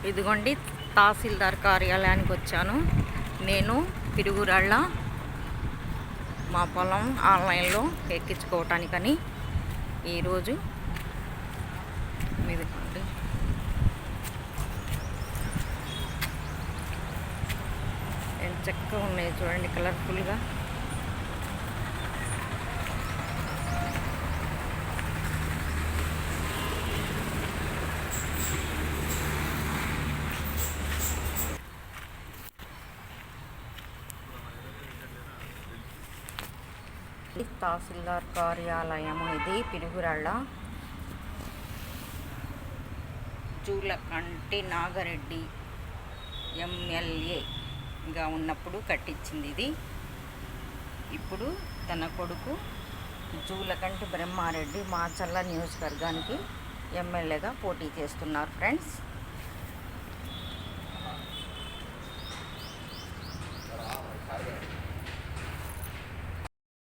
ఇదిగోండి తహసీల్దార్ కార్యాలయానికి వచ్చాను. నేను పిడుగురాళ్ళ మా పొలం ఆన్లైన్లో ఎక్కించుకోవటానికని ఈరోజు ఇదిగోండి ఎంత చక్కగా ఉన్నాయి చూడండి, కలర్ఫుల్గా. తహసీల్దార్ కార్యాలయం ఇది పిడుగురాళ్ళ. జూలకంటి నాగరెడ్డి ఎమ్మెల్యేగా ఉన్నప్పుడు కట్టించింది ఇది. ఇప్పుడు తన కొడుకు జూలకంటి బ్రహ్మారెడ్డి మాచర్ల నియోజకవర్గానికి ఎమ్మెల్యేగా పోటీ చేస్తున్నారు ఫ్రెండ్స్.